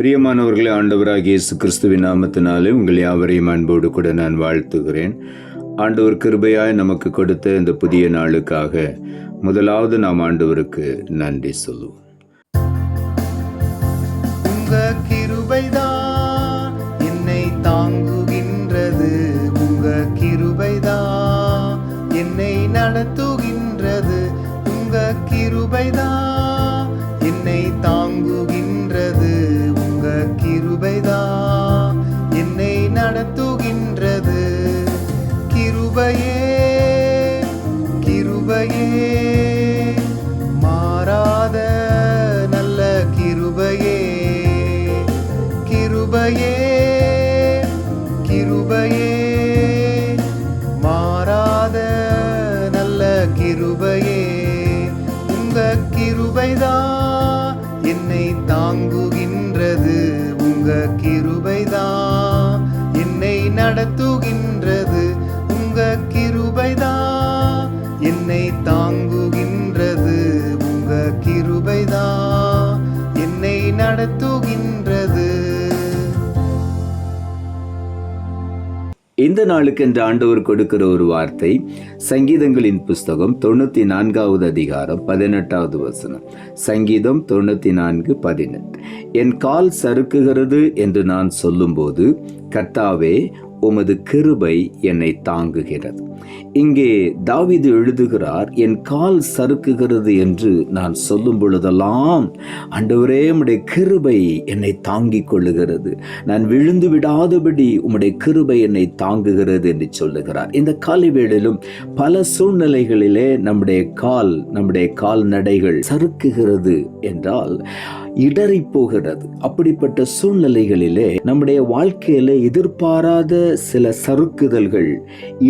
பிரியமானவர்களே, ஆண்டவராகிய இயேசு கிறிஸ்துவின் நாமத்தினாலே உங்கள் யாவரையும் அன்போடு கூட நான் வாழ்த்துகிறேன். ஆண்டவர் கிருபையாய் நமக்கு கொடுத்த இந்த புதிய நாளுக்காக முதலாவது நாம் ஆண்டவருக்கு நன்றி சொல்லுவோம். உங்க கிருபைதான் என்னை தாங்குகின்றது, உங்க கிருபைதான் என்னை நடத்துகின்றது, உங்க கிருபைதான் என்னை தாங்குகின்றது, உங்க கிருபைதான் என்னை நடத்துகின்றது. கிருபையே கிருபையே மாறாத நல்ல கிருபையே, கிருபையே கிருபையே மாறாத நல்ல கிருபையே, உங்க கிருபைதான் என்னை தாங்குகின்றது, உங்க கிருபைதான் என்னை நடத்துகின்றது, உங்க கிருபைதான் என்னை தாங்குகின்றது, உங்க கிருபைதான் என்னை நடத்துகின்றது. இந்த நாளுக்கு என்று ஆண்டவர் கொடுக்கிற ஒரு வார்த்தை சங்கீதங்களின் புஸ்தகம் 94வது அதிகாரம் 18வது வசனம். சங்கீதம் 94:18. என் கால் சறுக்குகிறது என்று நான் சொல்லும்போது கர்த்தாவே உமது கிருபை என்னை தாங்குகிறது. இங்கே தாவீது எழுதுகிறார், என் கால் சறுக்குகிறது என்று நான் சொல்லும் பொழுதெல்லாம் ஆண்டவரே உம்முடைய கிருபை என்னை தாங்கிக் கொள்ளுகிறது, நான் விழுந்து விடாதபடி உம்முடைய கிருபை என்னை தாங்குகிறது என்று சொல்லுகிறார். இந்த காலை வேளையிலும் பல சூழ்நிலைகளிலே நம்முடைய கால்நடைகள் சறுக்குகிறது என்றால் இடறி போகிறது. அப்படிப்பட்ட சூழ்நிலைகளிலே நம்முடைய வாழ்க்கையில எதிர்பாராத சில சறுக்குதல்கள்,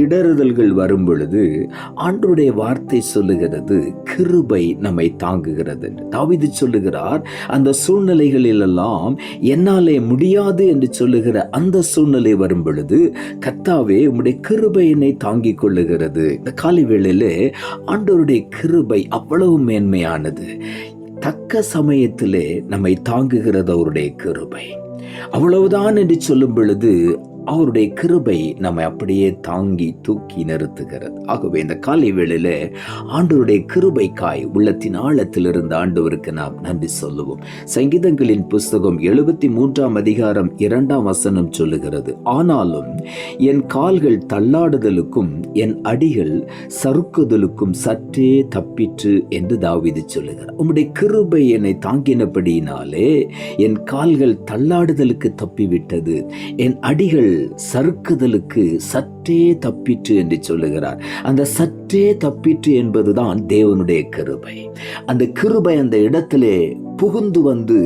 இடறுதல்கள் வரும் பொழுது ஆண்டவருடைய வார்த்தை சொல்லுகிறது, கிருபை நம்மை தாங்குகிறது. தாவீது சொல்லுகிறார், அந்த சூழ்நிலைகளிலெல்லாம் என்னாலே முடியாது என்று சொல்லுகிற அந்த சூழ்நிலை வரும் பொழுது கர்த்தாவே உம்முடைய கிருபை என்னை தாங்கிக் கொள்ளுகிறது. இந்த காலை வேளையிலே ஆண்டவருடைய கிருபை அவ்வளவு மேன்மையானது. தக்க சமயத்திலே நம்மை தாங்குகிறது அவருடைய கிருபை. அவ்வளவுதான் என்று சொல்லும் பொழுது அவருடைய கிருபை நம்மை அப்படியே தாங்கி தூக்கி நிறுத்துகிறது. ஆகவே இந்த காலை வேளையில ஆண்டவருடைய கிருபைக்காய் உள்ளத்தின் ஆழத்திலிருந்து ஆண்டவருக்கு நாம் நன்றி சொல்லுவோம். சங்கீதங்களின் புஸ்தகம் 73ஆம் அதிகாரம் 2ஆம் வசனம் சொல்லுகிறது, ஆனாலும் என் கால்கள் தள்ளாடுதலுக்கும் என் அடிகள் சறுக்குதலுக்கும் சற்றே தப்பிற்று என்று தாவீது சொல்லுகிறார். உம்முடைய கிருபை என்னை தாங்கினபடியினாலே என் கால்கள் தள்ளாடுதலுக்கு தப்பிவிட்டது, என் அடிகள் சறுக்குதலுக்கு சற்றே தப்பிற்று என்று சொல்லுகிறார். அந்த சற்றே தப்பிற்று என்பதுதான் தேவனுடைய கிருபை. அந்த கிருபை அந்த இடத்திலே புகுந்து வந்து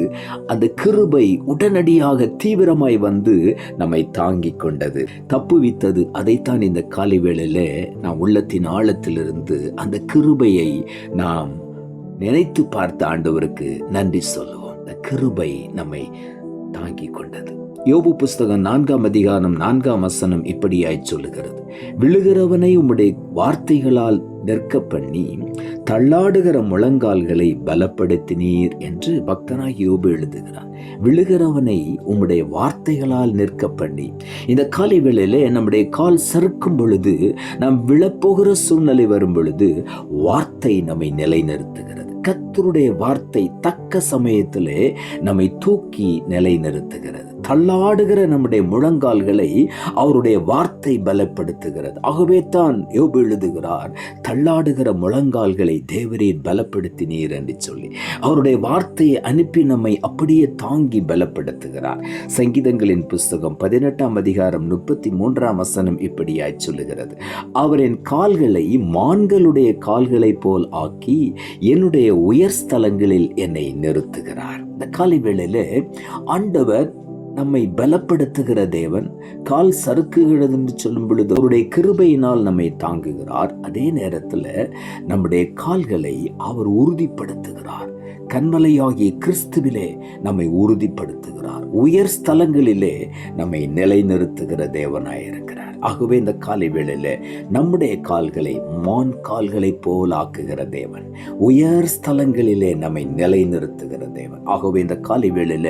அந்த கிருபை உடனடியாக தீவிரமாய் வந்து நம்மை தாங்கிக் கொண்டது, தப்புவித்தது. அதைத்தான் இந்த காலை வேளையில நாம் உள்ளத்தின் ஆழத்திலிருந்து அந்த கிருபையை நாம் நினைத்து பார்த்த ஆண்டவருக்கு நன்றி சொல்லுவோம். அந்த கிருபை நம்மை தாங்கிக் கொண்டது. யோபு புஸ்தகம் 4ஆம் அதிகாரம் 4ஆம் வசனம் இப்படியாய் சொல்லுகிறது, விழுகிறவனை உம்முடைய வார்த்தைகளால் நிற்க பண்ணி தள்ளாடுகிற முழங்கால்களை பலப்படுத்தினீர் என்று பக்தனாய் யோபு எழுதுகிறார். விழுகிறவனை உம்முடைய வார்த்தைகளால் நிற்க பண்ணி. இந்த காலை வேளையிலே நம்முடைய கால் சறுக்கும் பொழுது, நாம் விழப்போகிற சூழ்நிலை வரும் பொழுது வார்த்தை நம்மை நிலைநிறுத்துகிறது. கர்த்தருடைய வார்த்தை தக்க சமயத்திலே நம்மை தூக்கி நிலைநிறுத்துகிறது. தள்ளாடுகிற நம்முடைய முழங்கால்களை அவருடைய வார்த்தை பலப்படுத்துகிறது. ஆகவே தான் யோபு எழுதுகிறார், தள்ளாடுகிற முழங்கால்களை தேவரீர் பலப்படுத்தினீர் என்று சொல்லி அவருடைய வார்த்தையை அனுப்பி நம்மை அப்படியே தாங்கி பலப்படுத்துகிறார். சங்கீதங்களின் புஸ்தகம் 18ஆம் அதிகாரம் 33ஆம் வசனம் இப்படியாய் சொல்லுகிறது, அவர் என் கால்களை மான்களுடைய கால்களை போல் ஆக்கி என்னுடைய உயர் ஸ்தலங்களில் என்னை நிறுத்துகிறார். இந்த காலை வேளையில ஆண்டவர் நம்மை பலப்படுத்துகிற தேவன். கால் சறுக்குகிறது என்று சொல்லும் பொழுது அவருடைய கிருபையினால் நம்மை தாங்குகிறார். அதே நேரத்தில் நம்முடைய கால்களை அவர் உறுதிப்படுத்துகிறார். கன்மலையாகிய கிறிஸ்துவிலே நம்மை உறுதிப்படுத்துகிறார். உயர் ஸ்தலங்களிலே நம்மை நிலைநிறுத்துகிற தேவனாயிருக்கிறார். ஆகவே இந்த காலை வேளையில நம்முடைய கால்களை மான் கால்களை போல் ஆக்குகிற தேவன், உயர் ஸ்தலங்களிலே நம்மை நிலைநிறுத்துகிற தேவன். ஆகவே இந்த காலை வேளையில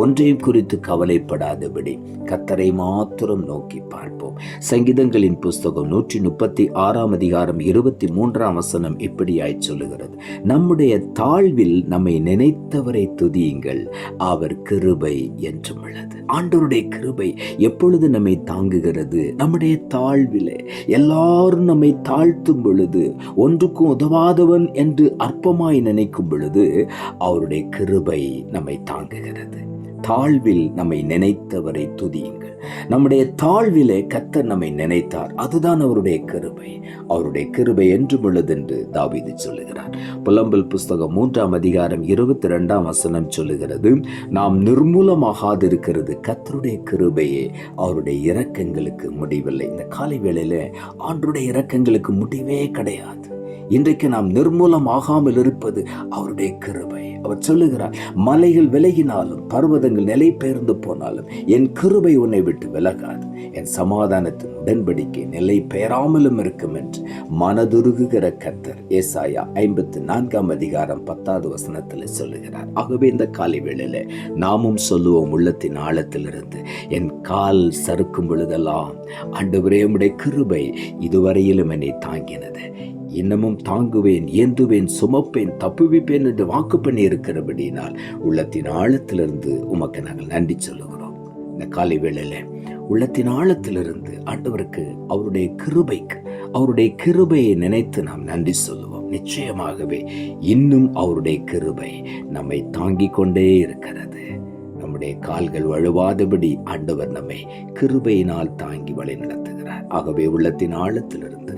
ஒன்றையும் குறித்து கவலைப்படாதபடி கர்த்தரை மாத்திரம் நோக்கி பார்ப்போம். சங்கீதங்களின் புஸ்தகம் 136 அதிகாரம் 23 வசனம் இப்படியாய் சொல்லுகிறது, நம்முடைய தாழ்வில் நம்மை நினைத்தவரை துதியுங்கள், அவர் கிருபை என்றும் உள்ளது. ஆண்டவருடைய கிருபை எப்பொழுது நம்மை தாங்குகிறது? நம்முடைய தாழ்விலே எல்லாரும் நம்மை தாழ்த்தும் பொழுது, ஒன்றுக்கும் உதவாதவன் என்று அற்பமாய் நினைக்கும் பொழுது அவருடைய கிருபை நம்மை தாங்குகிறது. தாழ்வில் நம்மை நினைத்தவரை துதியுங்கள். நம்முடைய தாழ்விலே கர்த்தர் நம்மை நினைத்தார், அதுதான் அவருடைய கிருபை. அவருடைய கிருபை என்றும் உள்ளது என்று தாவீது சொல்லுகிறார். புலம்பல் புஸ்தகம் 3 அதிகாரம் 22 வசனம் சொல்லுகிறது, நாம் நிர்மூலமாகாதிருக்கிறது கர்த்தருடைய கிருபையே, அவருடைய இரக்கங்களுக்கு முடிவில்லை. இந்த காலை வேளையில ஆண்டவருடைய இரக்கங்களுக்கு முடிவே கிடையாது. இன்றைக்கு நாம் நிர்மூலமாகாமல் இருப்பது அவருடைய கிருபை. அவர் சொல்லுகிறார், மலைகள் விலகினாலும் பர்வதங்கள் நிலை பெயர்ந்து போனாலும் என் கிருபை உன்னை விட்டு விலகாது, என் சமாதானத்தின் உடன்படிக்கை நிலை பெயராமலும் இருக்கும் என்று மனதுருகுகிற கர்த்தர் ஏசாயா 54 அதிகாரம் 10 வசனத்தில் சொல்லுகிறார். ஆகவே இந்த காலை வேளையில நாமும் சொல்லுவோம் உள்ளத்தின் ஆழத்திலிருந்து, என் கால் சறுக்கும் பொழுதெல்லாம் ஆண்டவரே உம்முடைய கிருபை இதுவரையிலும் என்னை தாங்கினது, இன்னமும் தாங்குவேன், ஏந்துவேன், சுமப்பேன், தப்புவிப்பேன் என்று வாக்கு பண்ணி இருக்கிறபடினால் உள்ளத்தின் ஆழத்திலிருந்து உமக்கு நாங்கள் நன்றி சொல்லுகிறோம். இந்த காலை வேளையில உள்ளத்தின் ஆழத்திலிருந்து ஆண்டவருக்கு அவருடைய கிருபைக்கு, அவருடைய கிருபையை நினைத்து நாம் நன்றி சொல்லுவோம். நிச்சயமாகவே இன்னும் அவருடைய கிருபை நம்மை தாங்கிக் கொண்டே இருக்கிறது. நம்முடைய கால்கள் வழுவாதபடி ஆண்டவர் நம்மை கிருபையினால் தாங்கி வழி நடத்துகிறார். ஆகவே உள்ளத்தின் ஆழத்திலிருந்து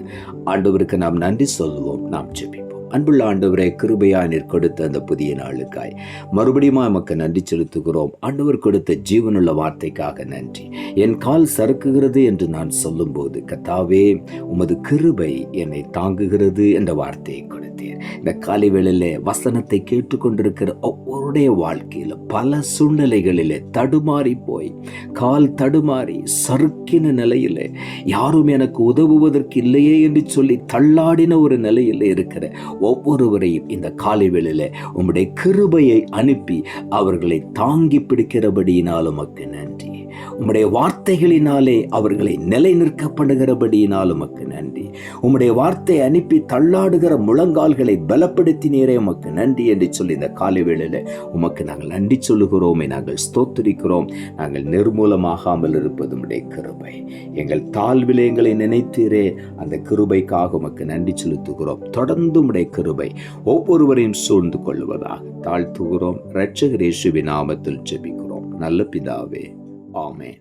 ஆண்டவருக்கு நாம் நன்றி சொல்லுவோம். நாம் ஜெபிப்போம். அன்புள்ள ஆண்டவரே, கிருபையா நீர் கொடுத்த அந்த புதிய நாளுக்காய் மறுபடியும் நமக்கு நன்றி செலுத்துகிறோம். ஆண்டவர் கொடுத்த ஜீவனுள்ள வார்த்தைக்காக நன்றி. என் கால் சறுக்குகிறது என்று நான் சொல்லும் போது கர்த்தாவே உமது கிருபை என்னை தாங்குகிறது என்ற வார்த்தையை கொடுத்தீர். இந்த காலை வேளையிலே வசனத்தை கேட்டுக்கொண்டிருக்கிற ஒவ்வொருடைய வாழ்க்கையில பல சூழ்நிலைகளிலே தடுமாறி போய் கால் தடுமாறி சறுக்கின நிலையிலே யாரும் எனக்கு உதவுவதற்கு இல்லையே என்று சொல்லி தள்ளாடின ஒரு நிலையில் இருக்கிற ஒவ்வொருவரையும் இந்த காலை வேளையில உம்முடைய கிருபையை அனுப்பி அவர்களை தாங்கி பிடிக்கிறபடியினால் உமக்கு நன்றி. உம்முடைய வார்த்தைகளினாலே அவர்களை நிலை நிற்கப்படுகிறபடியினால் உமக்கு நன்றி. உம்முடைய வார்த்தை அனுப்பி தள்ளாடுகிற முழங்கால்களை பலப்படுத்தினீரே உமக்கு நன்றி என்று சொல்லி இந்த காலை வேளையில உமக்கு நாங்கள் நன்றி சொல்லுகிறோமே, நாங்கள் ஸ்தோத்திரிக்கிறோம். நாங்கள் நிர்மூலமாகாமல் இருப்பது உம்முடைய கிருபை. எங்கள் தாழ்விலே எங்களை நினைத்தீரே, அந்த கிருபைக்காக உமக்கு நன்றி செலுத்துகிறோம். தொடர்ந்து உம்முடைய கிருபை ஒவ்வொருவரையும் சூழ்ந்து கொள்வதாக தாழ்த்துகிறோம். இரட்சகர் இயேசுவின் நாமத்தில் ஜெபிக்கிறோம் நல்ல பிதாவே, ஆமென்.